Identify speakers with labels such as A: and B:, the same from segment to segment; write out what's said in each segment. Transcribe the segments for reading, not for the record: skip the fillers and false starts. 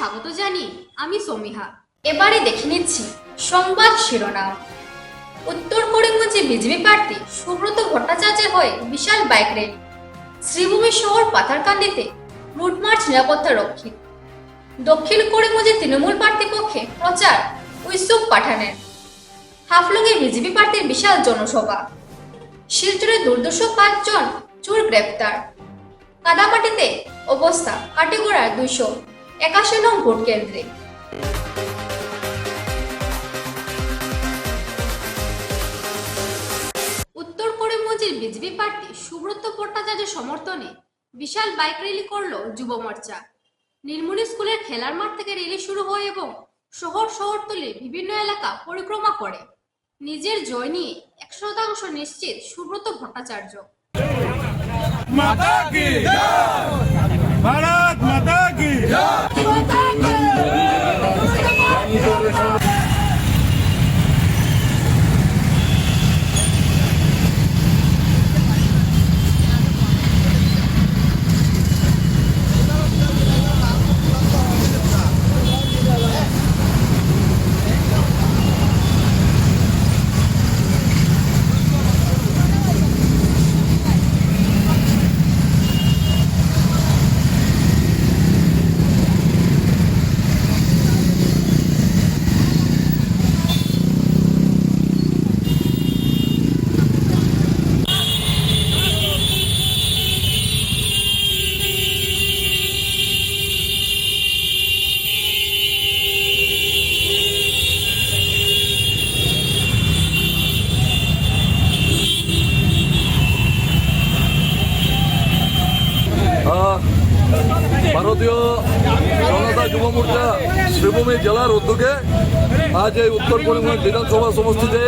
A: স্বাগত জানি আমি সমীহা। এবারে দেখে নিচ্ছি সংবাদ শিরোনাম। উত্তর করিমগঞ্জে বিজেপি প্রার্থী সুব্রত ভট্টাচার্যের হয়ে বিশাল বাইক র্যালি। শ্রীভূমি শহর পাথারকান্দিতে রুট মার্চ নিরাপত্তা রক্ষী। দক্ষিণ করিমগঞ্জে তৃণমূল প্রার্থী পক্ষে প্রচার ইউসুফ পাঠানের। হাফলংয়ে বিজেপি প্রার্থীর বিশাল জনসভা। শিলচরে দুর্ধর্ষ 5 জন চোর গ্রেপ্তার। কাদামাটিতে অবস্থা কাটিগড়ার 281 নং ভোট কেন্দ্রে। উত্তর করিমগঞ্জের বিজেপি প্রার্থী সুব্রত ভট্টাচার্যের সমর্থনে বিশাল বাইক র্যালি করল যুব মোর্চা। নীলমণি স্কুলের খেলার মাঠ থেকে র্যালি শুরু হয় এবং শহরতলির বিভিন্ন এলাকা পরিক্রমা করে। নিজের জয় নিয়ে 100% নিশ্চিত সুব্রত ভট্টাচার্য।
B: माता की भारत माता की ভারতীয় জনতা যুব মোর্চা শ্রীভূমি জেলার উদ্যোগে আজ এই উত্তর করিমগঞ্জ বিধানসভা সমষ্টিতে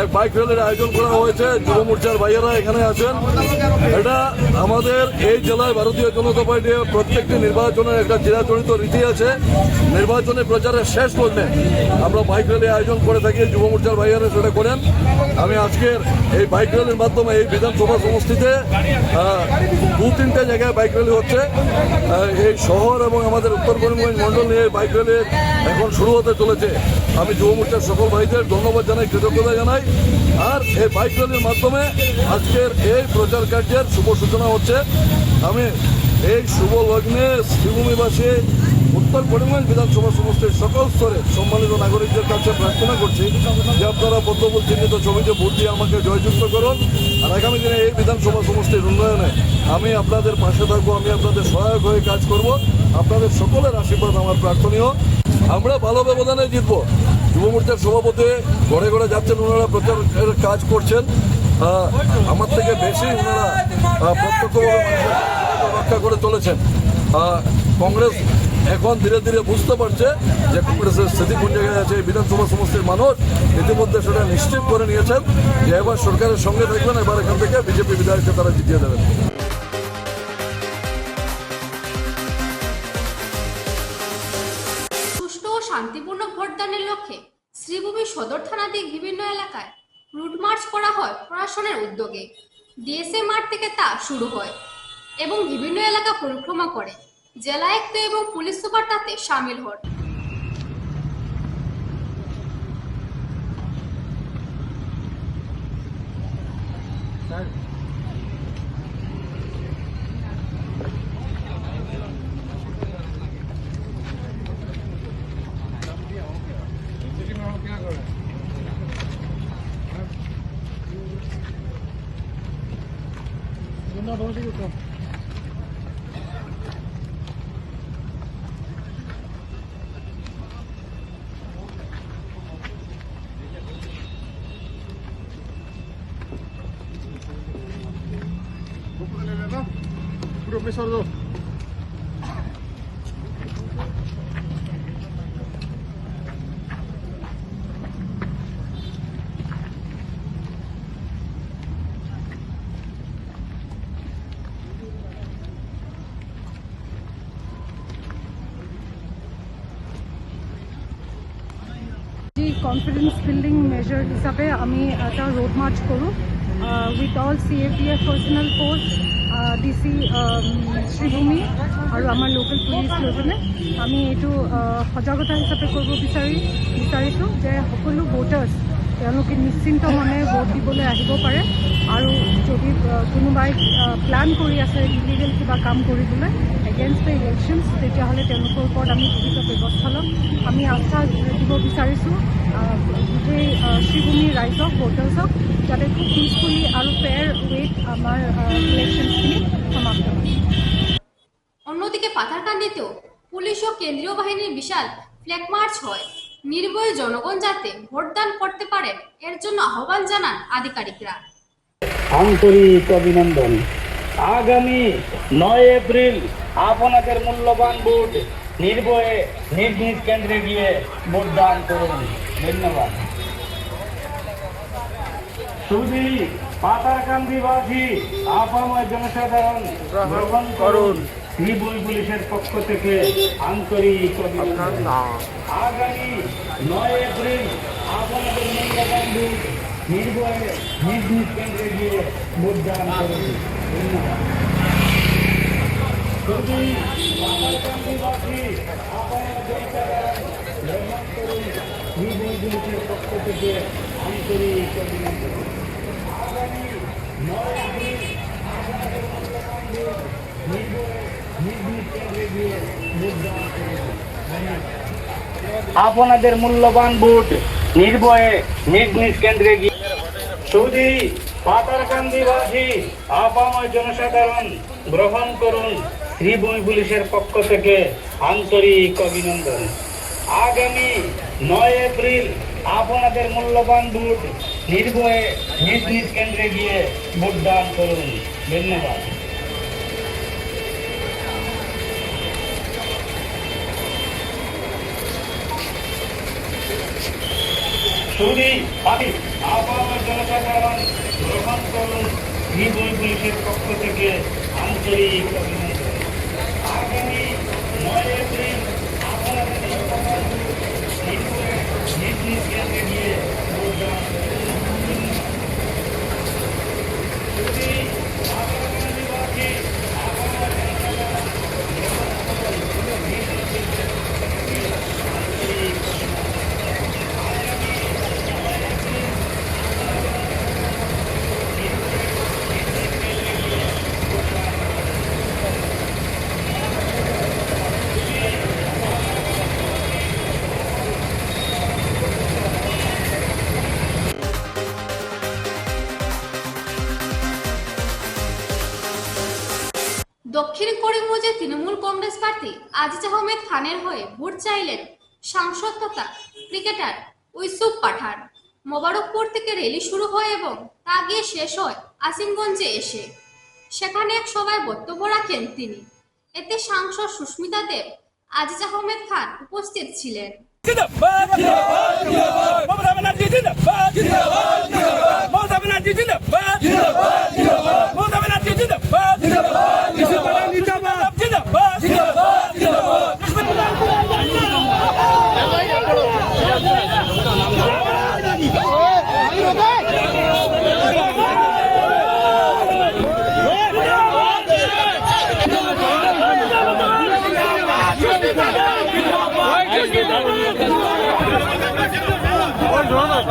B: এক বাইক র্যালির আয়োজন করা হয়েছে। যুব মোর্চার ভাইয়েরা এখানে আছেন। এটা আমাদের এই জেলায় ভারতীয় জনতা পার্টির প্রত্যেকটি নির্বাচনের একটা চিরাচরিত রীতি আছে। নির্বাচনী প্রচারের শেষ করলে আমরা বাইক র্যালি আয়োজন করে থাকি, যুব মোর্চার ভাইয়েরা সেটা করেন। আমি আজকের এই বাইক র্যালির মাধ্যমে এই বিধানসভা সমষ্টিতে 2-3টে জায়গায় বাইক র্যালি হচ্ছে। এই শহর এবং আমাদের উত্তর করিমগঞ্জ মন্ডল নিয়ে বাইক র্যালি এখন শুরু হতে চলেছে। আমি যুব মোর্চার সকল ভাইদের ধন্যবাদ জানাই, কৃতজ্ঞতা জানাই। আর এই বাইক র্যালির মাধ্যমে আজকের এই প্রচার কার্যের শুভ সূচনা হচ্ছে। আমি এই শুভ লগ্নে শ্রীভূমিবাসী উত্তর করিমগঞ্জ বিধানসভা সমষ্টির সকল স্তরে সম্মানিত নাগরিকদের কাছে প্রার্থনা করছি যে আপনারা পদ্মফুল চিহ্নিত ছবিতে ভোট দিয়ে আমাকে জয়যুক্ত করুন। আর আগামী দিনে এই বিধানসভা সমষ্টির উন্নয়নে আমি আপনাদের পাশে থাকবো, আমি আপনাদের সহায়ক হয়ে কাজ করব। আপনাদের সকলের আশীর্বাদ আমার প্রার্থনীয়। আমরা ভালো ব্যবধানে জিতবো। যুব মোর্চার সভাপতি ঘরে ঘরে যাচ্ছেন, ওনারা প্রচারের কাজ করছেন। আমার থেকে বেশি ওনারা প্রত্যক্ষভাবে রক্ষা করে চলেছেন। কংগ্রেস এখন ধীরে ধীরে বুঝতে পারছে যে কংগ্রেসের স্থিতি কোন জায়গায় আছে। বিধানসভা সমষ্টির মানুষ ইতিমধ্যে সেটা নিশ্চিত করে নিয়েছেন যে এবার সরকারের সঙ্গে থাকবেন, এবার এখান থেকে বিজেপি বিধায়ককে তারা জিতিয়ে দেবেন।
A: সুষ্ঠু ও শান্তিপূর্ণ ভোটদানের লক্ষ্যে শ্রীভূমি সদর থানাধীন বিভিন্ন এলাকায় রুট মার্চ করা হয় প্রশাসনের উদ্যোগে। ডিএসএ মাঠ থেকে তা শুরু হয় এবং বিভিন্ন এলাকা পরিক্রমা করে। জেলা আয়ুক্ত এবং পুলিশ সুপার তাতে সামিল হন।
C: কনফিডেন্স বিল্ডিং মেজার হিসাবে আমি একটা রোড মার্চ করব with all CAPF personal force DC Sribhumi আৰু আমাৰ লোকেল পুলিচ লৈ পিনে আমি এইটো সজাগতা হিচাপে কৰিব বিচাৰিছোঁ যে সকলো ভোটাৰ্ছ তেওঁলোকে নিশ্চিন্ত মনে ভোট দিবলৈ আহিব পাৰে আৰু যদি কোনোবাই প্লান কৰি আছে ইলিগেল কিবা কাম কৰিবলৈ এগেইনষ্ট দ্য ইলেকশ্যনছ তেতিয়াহ'লে তেওঁলোকৰ ওপৰত আমি বিহিত ব্যৱস্থা ল'ম। আমি আস্থা দিব বিচাৰিছোঁ গোটেই শ্ৰীভূমি ৰাইজক ভোটাৰ্ছক যাতে খুব পিচফুলি আৰু ফেয়াৰ ৱেত আমাৰ ইলেকশ্যনছখিনি সমাপ্ত হয়।
A: অন্যদিকে পাথারকান্দিতেও পুলিশ ও কেন্দ্রীয় বাহিনীর বিশাল ফ্ল্যাগ মার্চ হয়। নির্ভয়ে জনগণ যাতে ভোটদান করতে পারেন এর জন্য আহ্বান জানান আধিকারিকরা।
D: আন্তরিক অভিনন্দন। আগামী 9 এপ্রিল আপনাদের মূল্যবান ভোট নির্ভয়ে নিজ নিজ কেন্দ্রে গিয়ে ভোটদান করুন। ধন্যবাদ। শুধু পাতারকান্দিবাসী আপাময় জনসাধারণ গ্রহণ করুন শ্রীভূমি পুলিশের পক্ষ থেকে আন্তরিক অভিনন্দন। আগামী 9 এপ্রিল আপনাদের মূল্যবান ভোট নির্ভয়ে নিজ নিজ কেন্দ্রে গিয়ে ভোটদান করুন। ধন্যবাদ। যদি পাতারকান্দিবাসী আপনারা জনসাধারণ গ্রহণ করুন শ্রীভূমি পুলিশের পক্ষ থেকে আন্তরিক অভিনন্দন। আগামী 9 এপ্রিল আপনাদের মূল্যবান ভোট নির্ভয়ে নিজ নিজ কেন্দ্রে গিয়ে ভোটদান করুন। আপনাদের মূল্যবান ভোট নির্ভয়ে নিজ নিজ কেন্দ্রে গিয়ে শুধু পাতারকান্দিবাসী আপাময় জনসাধারণ গ্রহণ করুন শ্রীভূমি পুলিশের পক্ষ থেকে আন্তরিক অভিনন্দন। আগামী 9 এপ্রিল আপনাদের মূল্যবান ভোট নির্ভয়ে নিজ নিজ কেন্দ্রে গিয়ে ভোটদান করুন। ধন্যবাদ। শুধু আপাময় জনসাধারণ গ্রহণ করুন শ্রীভূমি পুলিশের পক্ষ থেকে আন্তরিক অভিনন্দন। আগামী 9 এপ্রিল আপনাদের মূল্যবান ভোট নির্ভয়ে নিজ নিজ কেন্দ্রে গিয়ে ভোটদান করুন। শুধু পাতারকান্দিবাসী আপাময় জনসাধারণ গ্রহণ করুন নিজ নিজ কেন্দ্রে গিয়ে আন্তরিক
A: দক্ষিণ করিমগঞ্জের তৃণমূল কংগ্রেস প্রার্থী আজিজ আহমেদ খানের হয়ে ভোট চাইলেন সাংসদ তথা ক্রিকেটার ইউসুফ পাঠান। মোবারকপুর থেকে র্যালি শুরু হয় এবং তা গিয়ে শেষ হয় আসিমগঞ্জে এসে। সেখানে এক সভায় বক্তব্য রাখেন তিনি। এতে সাংসদ সুস্মিতা দেব, আজিজ আহমেদ খান উপস্থিত ছিলেন।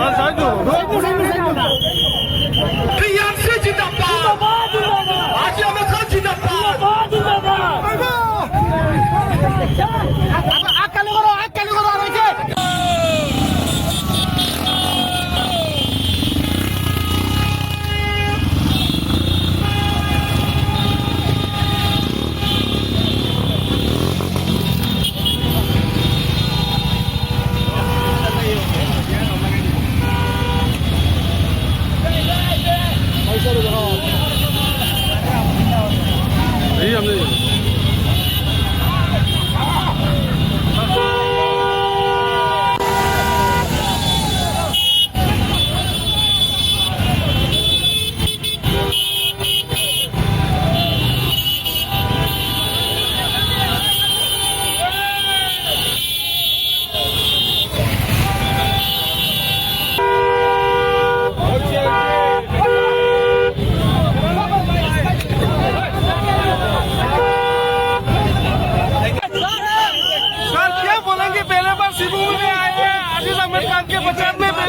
E: Olha,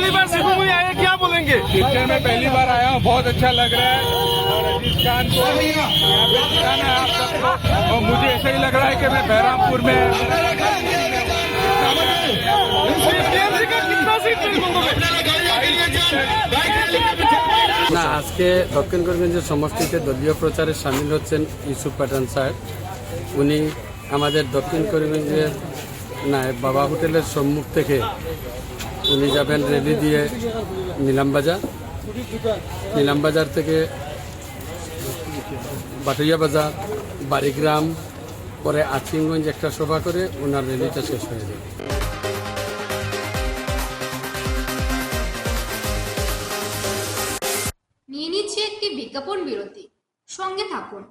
E: पहली बार श्रीभूमि आए, क्या बोलेंगे?
F: पिक्चर में पहली बार आया हूँ, बहुत अच्छा लग रहा है और अजीज खान को यहाँ पे दिखाना है आप सबको। और मुझे ऐसा ही लग रहा है कि मैं बहरामपुर में
E: टीएमसी का कितना सीट मिलेगा?
G: না, আজকে দক্ষিণ করিমগঞ্জের সমষ্টিতে দলীয় প্রচারে সামিল হচ্ছেন ইউসুফ পাঠান সাহেব। উনি আমাদের দক্ষিণ করিমগঞ্জের বাবা হোটেলের সম্মুখ থেকে উনি যাবেন র্যালি দিয়ে নিলামবাজার থেকে বাটুইয়া বাজার, বাড়িগ্রাম, পরে আচিমগঞ্জ একটা সভা করে ওনার র্যালিটা শেষ হয়ে যাবে।
A: নিয়ে নিচ্ছে একটি বিজ্ঞাপন বিরতি, সঙ্গে থাকুন।